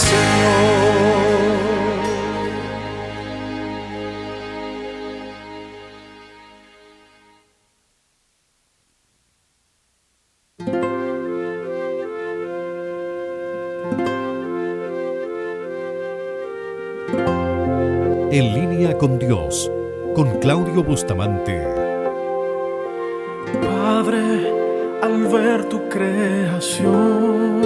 Señor. En línea con Dios, con Claudio Bustamante. Padre, al ver tu creación,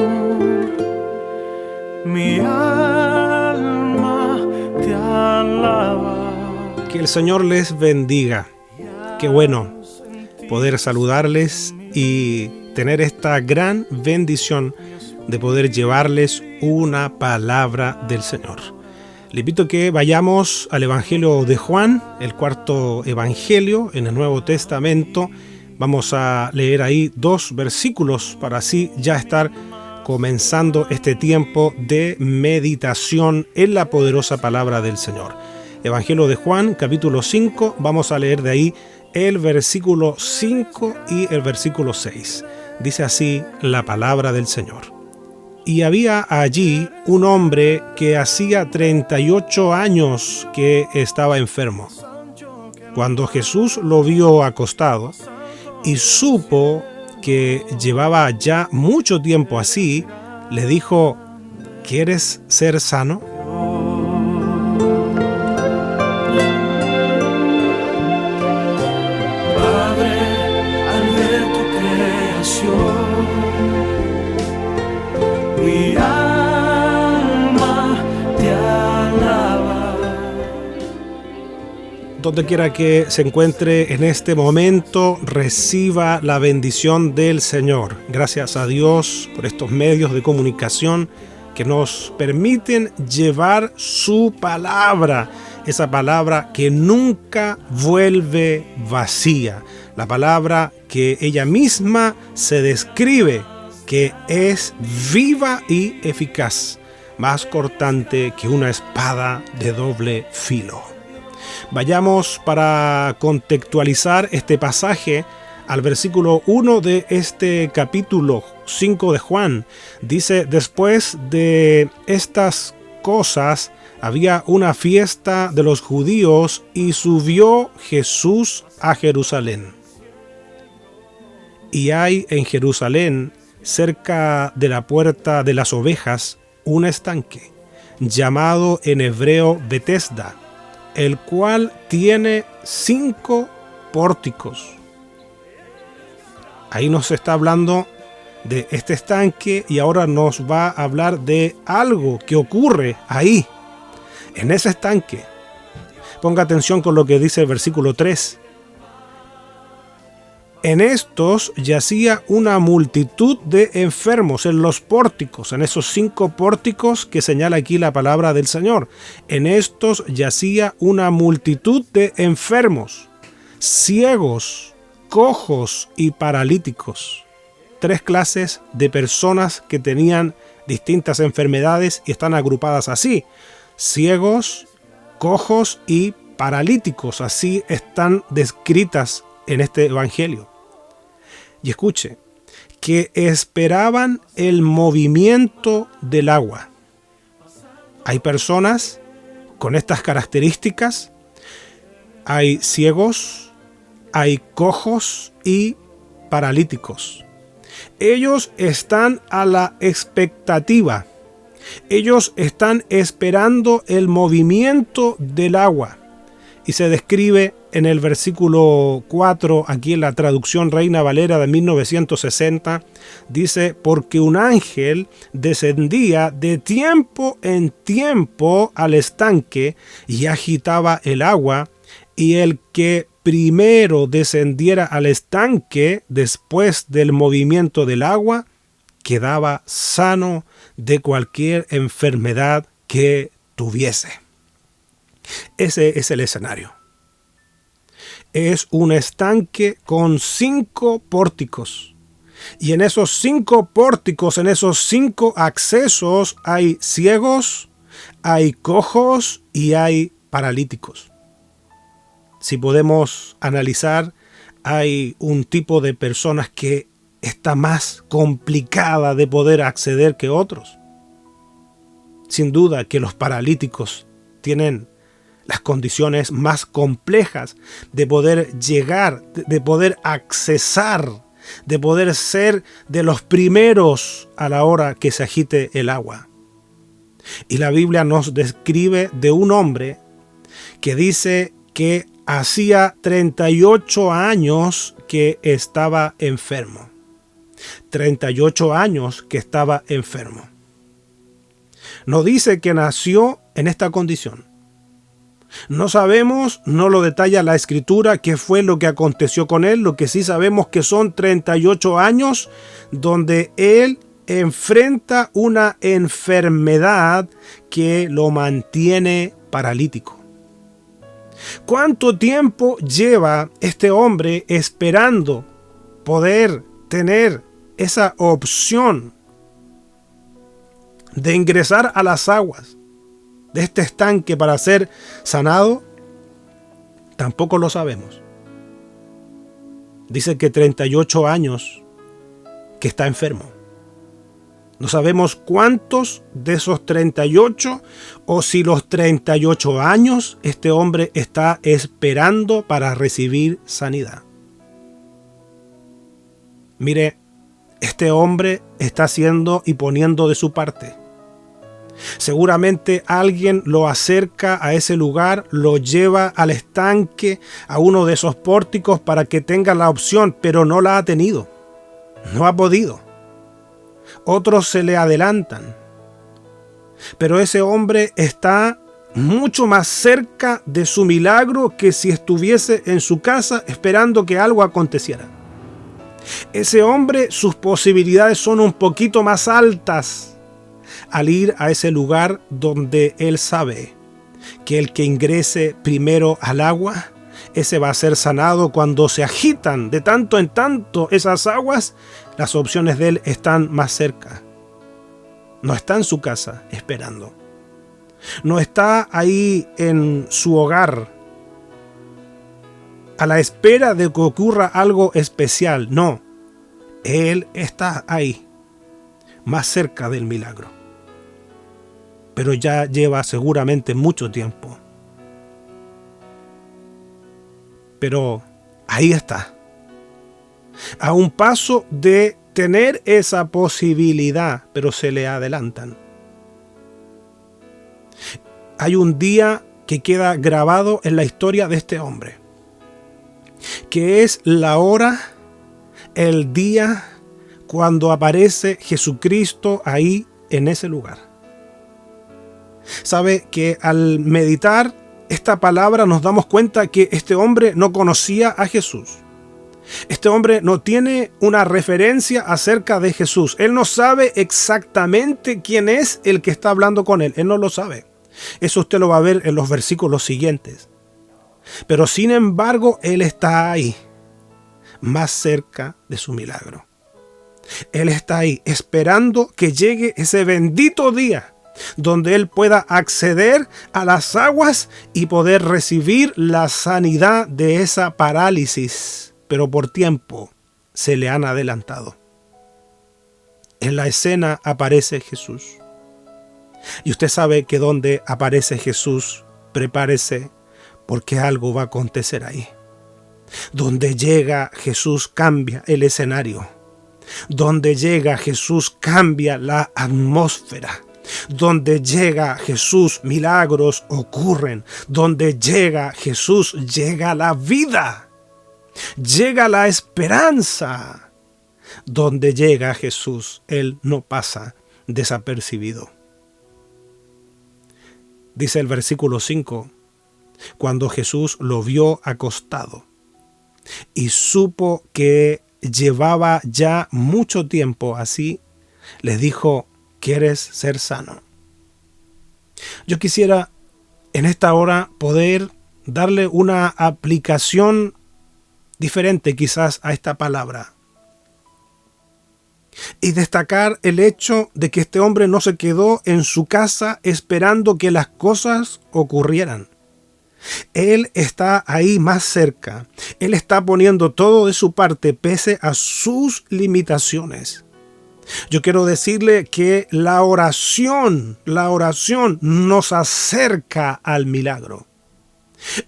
mi alma te alaba. Que el Señor les bendiga. Qué bueno poder saludarles y tener esta gran bendición de poder llevarles una palabra del Señor. Le invito a que vayamos al Evangelio de Juan, el cuarto Evangelio en el Nuevo Testamento. Vamos a leer ahí 2 versículos para así ya estar comenzando este tiempo de meditación en la poderosa palabra del Señor. Evangelio de Juan, capítulo 5, vamos a leer de ahí el versículo 5 y el versículo 6. Dice así la palabra del Señor. Y había allí un hombre que hacía 38 años que estaba enfermo. Cuando Jesús lo vio acostado y supo que llevaba ya mucho tiempo así, le dijo: ¿Quieres ser sano? Padre, al ver tu creación, mi alma te alaba. Donde quiera que se encuentre en este momento, reciba la bendición del Señor. Gracias a Dios por estos medios de comunicación que nos permiten llevar su palabra, esa palabra que nunca vuelve vacía, la palabra que ella misma se describe, que es viva y eficaz, más cortante que una espada de doble filo. Vayamos para contextualizar este pasaje al versículo 1 de este capítulo 5 de Juan. Dice: después de estas cosas había una fiesta de los judíos y subió Jesús a Jerusalén. Y hay en Jerusalén, cerca de la puerta de las ovejas, un estanque, llamado en hebreo Betesda, el cual tiene 5 pórticos. Ahí nos está hablando de este estanque y ahora nos va a hablar de algo que ocurre ahí, en ese estanque. Ponga atención con lo que dice el versículo 3. En estos yacía una multitud de enfermos, en los pórticos, en esos 5 pórticos que señala aquí la palabra del Señor. En estos yacía una multitud de enfermos, ciegos, cojos y paralíticos. 3 clases de personas que tenían distintas enfermedades y están agrupadas así: ciegos, cojos y paralíticos. Así están descritas en este evangelio. Y escuche, que esperaban el movimiento del agua. Hay personas con estas características. Hay ciegos, hay cojos y paralíticos. Ellos están a la expectativa. Ellos están esperando el movimiento del agua. Y se describe en el versículo 4, aquí en la traducción Reina Valera de 1960, dice: porque un ángel descendía de tiempo en tiempo al estanque y agitaba el agua, y el que primero descendiera al estanque después del movimiento del agua quedaba sano de cualquier enfermedad que tuviese. Ese es el escenario. Es un estanque con 5 pórticos. Y en esos 5 pórticos, en esos 5 accesos, hay ciegos, hay cojos y hay paralíticos. Si podemos analizar, hay un tipo de personas que está más complicada de poder acceder que otros. Sin duda que los paralíticos tienen las condiciones más complejas de poder llegar, de poder accesar, de poder ser de los primeros a la hora que se agite el agua. Y la Biblia nos describe de un hombre que dice que hacía 38 años que estaba enfermo. 38 años que estaba enfermo. No dice que nació en esta condición. No sabemos, no lo detalla la Escritura, qué fue lo que aconteció con él. Lo que sí sabemos que son 38 años donde él enfrenta una enfermedad que lo mantiene paralítico. ¿Cuánto tiempo lleva este hombre esperando poder tener esa opción de ingresar a las aguas de este estanque para ser sanado? Tampoco lo sabemos. Dice que 38 años que está enfermo. No sabemos cuántos de esos 38 o si los 38 años este hombre está esperando para recibir sanidad. Mire, este hombre está haciendo y poniendo de su parte. Seguramente alguien lo acerca a ese lugar, lo lleva al estanque, a uno de esos pórticos para que tenga la opción, pero no la ha tenido. No ha podido. Otros se le adelantan. Pero ese hombre está mucho más cerca de su milagro que si estuviese en su casa esperando que algo aconteciera. Ese hombre, sus posibilidades son un poquito más altas al ir a ese lugar donde él sabe que el que ingrese primero al agua, ese va a ser sanado. Cuando se agitan de tanto en tanto esas aguas, las opciones de él están más cerca. No está en su casa esperando. No está ahí en su hogar a la espera de que ocurra algo especial. No, él está ahí, más cerca del milagro. Pero ya lleva seguramente mucho tiempo. Pero ahí está, a un paso de tener esa posibilidad, pero se le adelantan. Hay un día que queda grabado en la historia de este hombre, que es la hora, el día cuando aparece Jesucristo ahí en ese lugar. Sabe que al meditar esta palabra nos damos cuenta que este hombre no conocía a Jesús. Este hombre no tiene una referencia acerca de Jesús. Él no sabe exactamente quién es el que está hablando con él. Él no lo sabe. Eso usted lo va a ver en los versículos siguientes. Pero sin embargo, él está ahí, más cerca de su milagro. Él está ahí esperando que llegue ese bendito día donde él pueda acceder a las aguas y poder recibir la sanidad de esa parálisis. Pero por tiempo se le han adelantado. En la escena aparece Jesús. Y usted sabe que donde aparece Jesús, prepárese porque algo va a acontecer ahí. Donde llega Jesús cambia el escenario. Donde llega Jesús cambia la atmósfera. Donde llega Jesús, milagros ocurren. Donde llega Jesús, llega la vida. Llega la esperanza. Donde llega Jesús, Él no pasa desapercibido. Dice el versículo 5, cuando Jesús lo vio acostado y supo que llevaba ya mucho tiempo así, le dijo: ¿quieres ser sano? Yo quisiera en esta hora poder darle una aplicación diferente quizás a esta palabra y destacar el hecho de que este hombre no se quedó en su casa esperando que las cosas ocurrieran. Él está ahí más cerca. Él está poniendo todo de su parte pese a sus limitaciones. Yo quiero decirle que la oración nos acerca al milagro.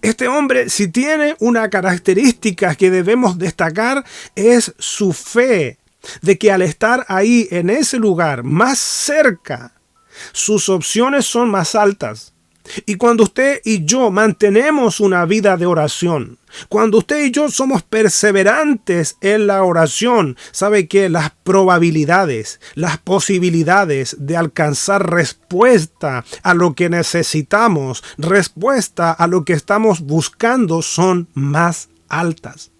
Este hombre, si tiene una característica que debemos destacar, es su fe de que al estar ahí en ese lugar más cerca, sus opciones son más altas. Y cuando usted y yo mantenemos una vida de oración, cuando usted y yo somos perseverantes en la oración, sabe que las probabilidades, las posibilidades de alcanzar respuesta a lo que necesitamos, respuesta a lo que estamos buscando son más altas.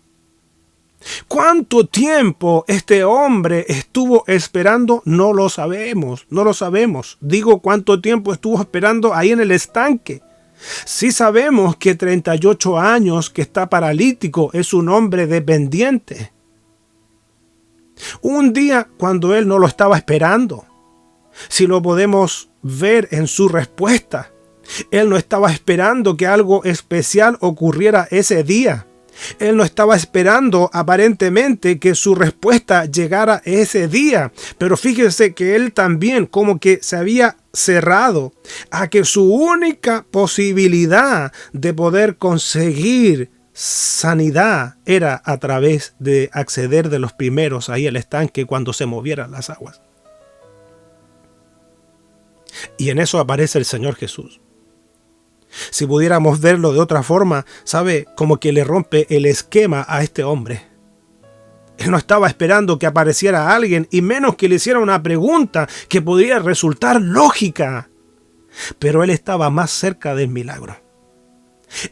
¿Cuánto tiempo este hombre estuvo esperando? No lo sabemos. Digo, ¿cuánto tiempo estuvo esperando ahí en el estanque? Sí sabemos que 38 años que está paralítico, es un hombre dependiente. Un día cuando él no lo estaba esperando, si lo podemos ver en su respuesta, él no estaba esperando que algo especial ocurriera ese día. Él no estaba esperando aparentemente que su respuesta llegara ese día, pero fíjese que él también como que se había cerrado a que su única posibilidad de poder conseguir sanidad era a través de acceder de los primeros ahí al estanque cuando se movieran las aguas. Y en eso aparece el Señor Jesús. Si pudiéramos verlo de otra forma, sabe, como que le rompe el esquema a este hombre. Él no estaba esperando que apareciera alguien y menos que le hiciera una pregunta que podría resultar lógica. Pero él estaba más cerca del milagro.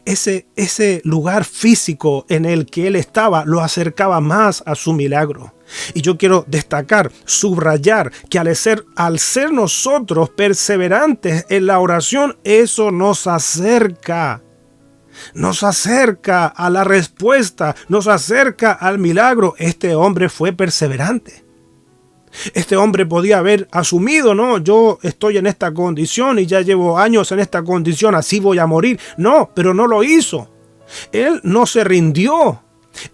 Ese lugar físico en el que él estaba lo acercaba más a su milagro. Y yo quiero destacar, subrayar que al ser nosotros perseverantes en la oración, eso nos acerca a la respuesta, nos acerca al milagro. Este hombre fue perseverante. Este hombre podía haber asumido, no, yo estoy en esta condición y ya llevo años en esta condición, así voy a morir. No, pero no lo hizo. Él no se rindió.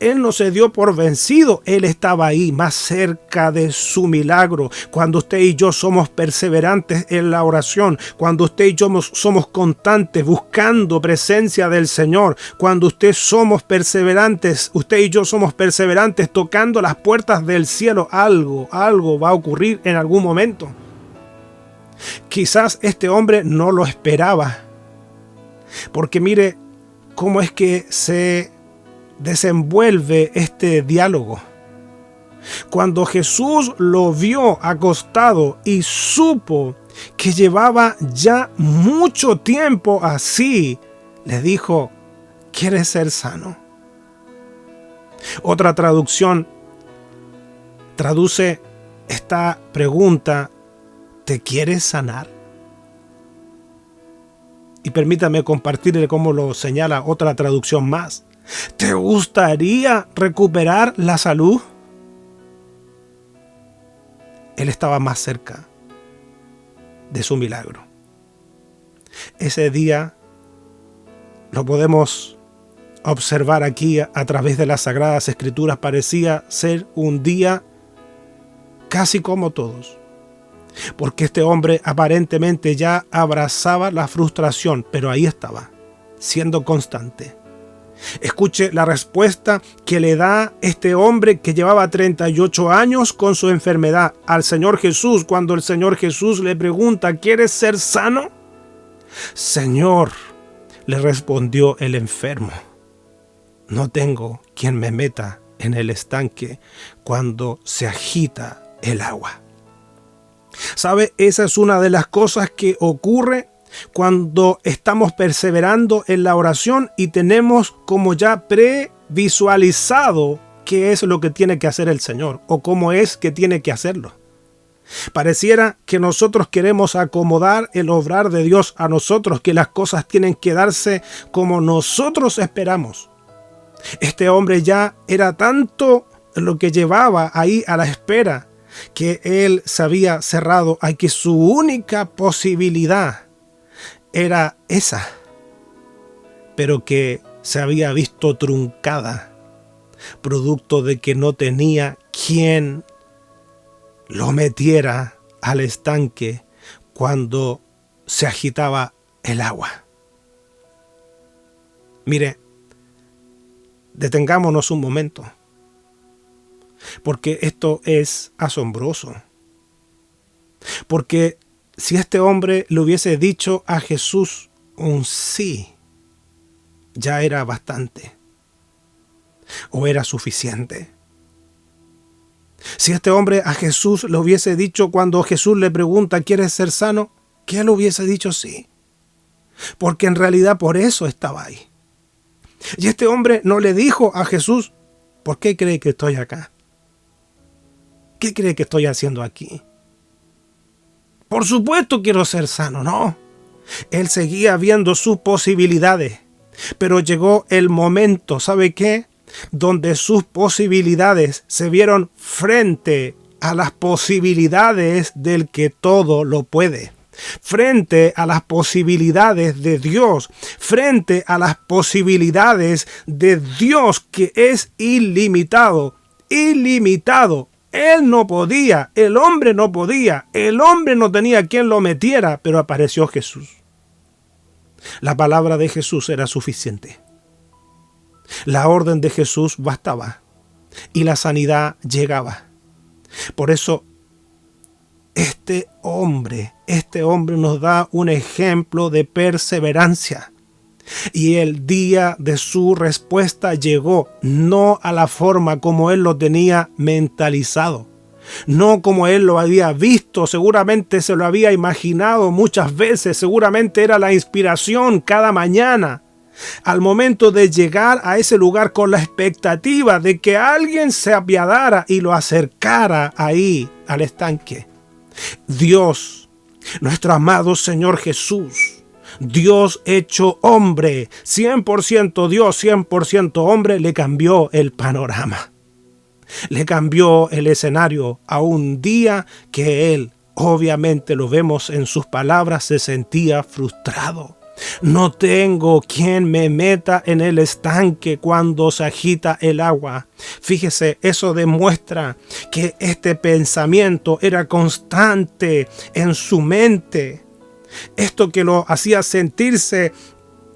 Él no se dio por vencido. Él estaba ahí más cerca de su milagro. Cuando usted y yo somos perseverantes en la oración, cuando usted y yo somos constantes buscando presencia del Señor, cuando usted y yo somos perseverantes tocando las puertas del cielo, algo va a ocurrir en algún momento. Quizás este hombre no lo esperaba, porque mire cómo es que se desenvuelve este diálogo. Cuando Jesús lo vio acostado y supo que llevaba ya mucho tiempo así, le dijo: ¿quieres ser sano? Otra traducción traduce esta pregunta: ¿te quieres sanar? Y permítame compartirle cómo lo señala otra traducción más. ¿Te gustaría recuperar la salud? Él estaba más cerca de su milagro. Ese día lo podemos observar aquí a través de las Sagradas Escrituras. Parecía ser un día casi como todos, porque este hombre aparentemente ya abrazaba la frustración, pero ahí estaba, siendo constante. Escuche la respuesta que le da este hombre que llevaba 38 años con su enfermedad al Señor Jesús, cuando el Señor Jesús le pregunta: ¿quieres ser sano? Señor, le respondió el enfermo, no tengo quien me meta en el estanque cuando se agita el agua. ¿Sabe? Esa es una de las cosas que ocurre cuando estamos perseverando en la oración y tenemos como ya previsualizado qué es lo que tiene que hacer el Señor o cómo es que tiene que hacerlo. Pareciera que nosotros queremos acomodar el obrar de Dios a nosotros, que las cosas tienen que darse como nosotros esperamos. Este hombre ya era tanto lo que llevaba ahí a la espera que él se había cerrado a que su única posibilidad era esa, pero que se había visto truncada, producto de que no tenía quien lo metiera al estanque cuando se agitaba el agua. Mire, detengámonos un momento, porque esto es asombroso. Porque si este hombre le hubiese dicho a Jesús un sí, ya era bastante, o era suficiente. Si este hombre a Jesús le hubiese dicho cuando Jesús le pregunta, ¿quieres ser sano?, que él hubiese dicho sí, porque en realidad por eso estaba ahí. Y este hombre no le dijo a Jesús, ¿por qué cree que estoy acá? ¿Qué cree que estoy haciendo aquí? Por supuesto quiero ser sano, no. Él seguía viendo sus posibilidades, pero llegó el momento, ¿sabe qué?, donde sus posibilidades se vieron frente a las posibilidades del que todo lo puede, frente a las posibilidades de Dios, frente a las posibilidades de Dios que es ilimitado, ilimitado. Él no podía, el hombre no podía, el hombre no tenía quien lo metiera, pero apareció Jesús. La palabra de Jesús era suficiente. La orden de Jesús bastaba y la sanidad llegaba. Por eso este hombre nos da un ejemplo de perseverancia. Y el día de su respuesta llegó, no a la forma como él lo tenía mentalizado, no como él lo había visto, seguramente se lo había imaginado muchas veces, seguramente era la inspiración cada mañana. Al momento de llegar a ese lugar con la expectativa de que alguien se apiadara y lo acercara ahí al estanque. Dios, nuestro amado Señor Jesús, Dios hecho hombre, 100% Dios, 100% hombre, le cambió el panorama. Le cambió el escenario a un día que él, obviamente lo vemos en sus palabras, se sentía frustrado. No tengo quien me meta en el estanque cuando se agita el agua. Fíjese, eso demuestra que este pensamiento era constante en su mente. Esto que lo hacía sentirse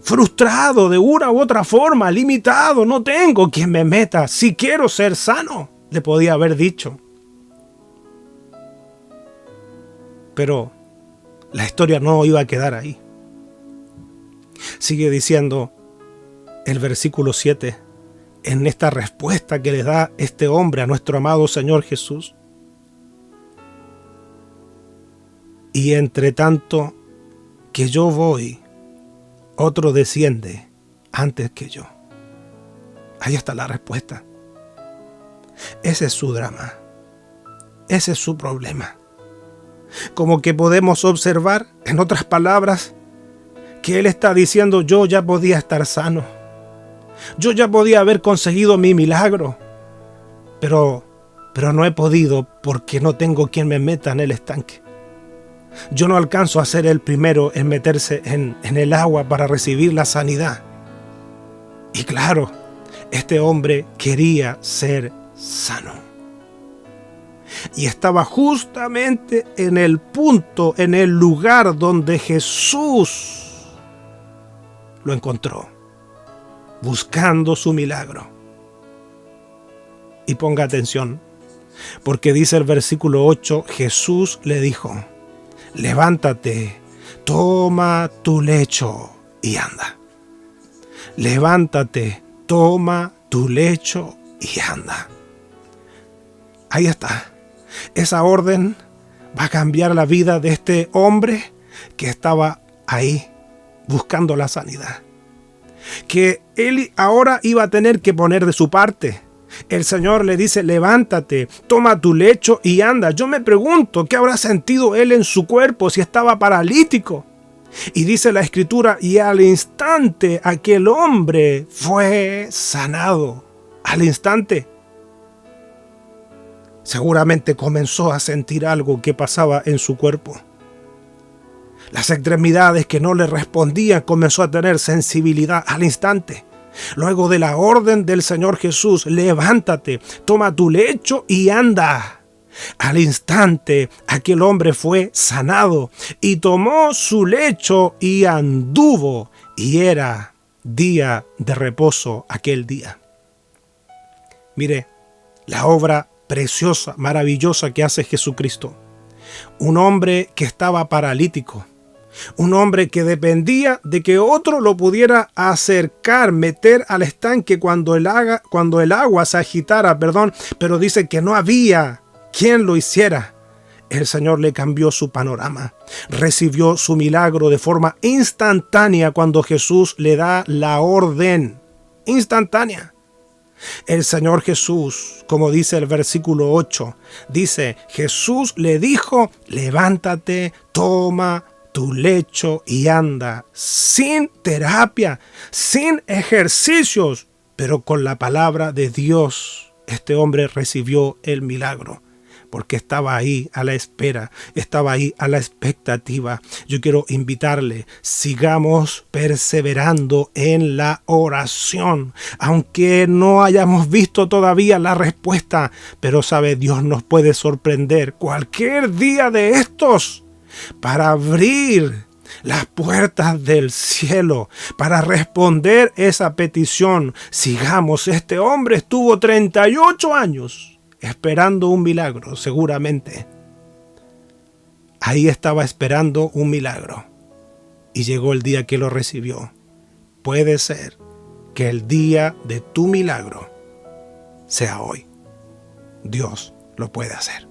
frustrado de una u otra forma, limitado. No tengo quien me meta. Si quiero ser sano, le podía haber dicho. Pero la historia no iba a quedar ahí. Sigue diciendo el versículo 7, en esta respuesta que le da este hombre a nuestro amado Señor Jesús. Y entre tanto que yo voy, otro desciende antes que yo. Ahí está la respuesta. Ese es su drama. Ese es su problema. Como que podemos observar, en otras palabras, que él está diciendo, yo ya podía estar sano. Yo ya podía haber conseguido mi milagro. Pero no he podido porque no tengo quien me meta en el estanque. Yo no alcanzo a ser el primero en meterse en el agua para recibir la sanidad. Y claro, este hombre quería ser sano. Y estaba justamente en el punto, en el lugar donde Jesús lo encontró, buscando su milagro. Y ponga atención, porque dice el versículo 8, Jesús le dijo, levántate, toma tu lecho y anda. Levántate, toma tu lecho y anda. Ahí está. Esa orden va a cambiar la vida de este hombre que estaba ahí buscando la sanidad. Que él ahora iba a tener que poner de su parte. El Señor le dice, levántate, toma tu lecho y anda. Yo me pregunto, ¿qué habrá sentido él en su cuerpo si estaba paralítico? Y dice la Escritura, y al instante aquel hombre fue sanado. Al instante. Seguramente comenzó a sentir algo que pasaba en su cuerpo. Las extremidades que no le respondían comenzó a tener sensibilidad al instante. Luego de la orden del Señor Jesús, levántate, toma tu lecho y anda. Al instante aquel hombre fue sanado y tomó su lecho y anduvo, y era día de reposo aquel día. Mire la obra preciosa, maravillosa que hace Jesucristo. Un hombre que estaba paralítico, un hombre que dependía de que otro lo pudiera acercar, meter al estanque cuando el agua se agitara, pero dice que no había quien lo hiciera. El Señor le cambió su panorama. Recibió su milagro de forma instantánea cuando Jesús le da la orden. Instantánea. El Señor Jesús, como dice el versículo 8, dice, Jesús le dijo, levántate, toma tu lecho y anda, sin terapia, sin ejercicios, pero con la palabra de Dios. Este hombre recibió el milagro, porque estaba ahí a la espera, estaba ahí a la expectativa. Yo quiero invitarle, sigamos perseverando en la oración, aunque no hayamos visto todavía la respuesta, pero sabe, Dios nos puede sorprender cualquier día de estos para abrir las puertas del cielo, para responder esa petición. Sigamos, este hombre estuvo 38 años esperando un milagro, seguramente. Ahí estaba esperando un milagro y llegó el día que lo recibió. Puede ser que el día de tu milagro sea hoy. Dios lo puede hacer.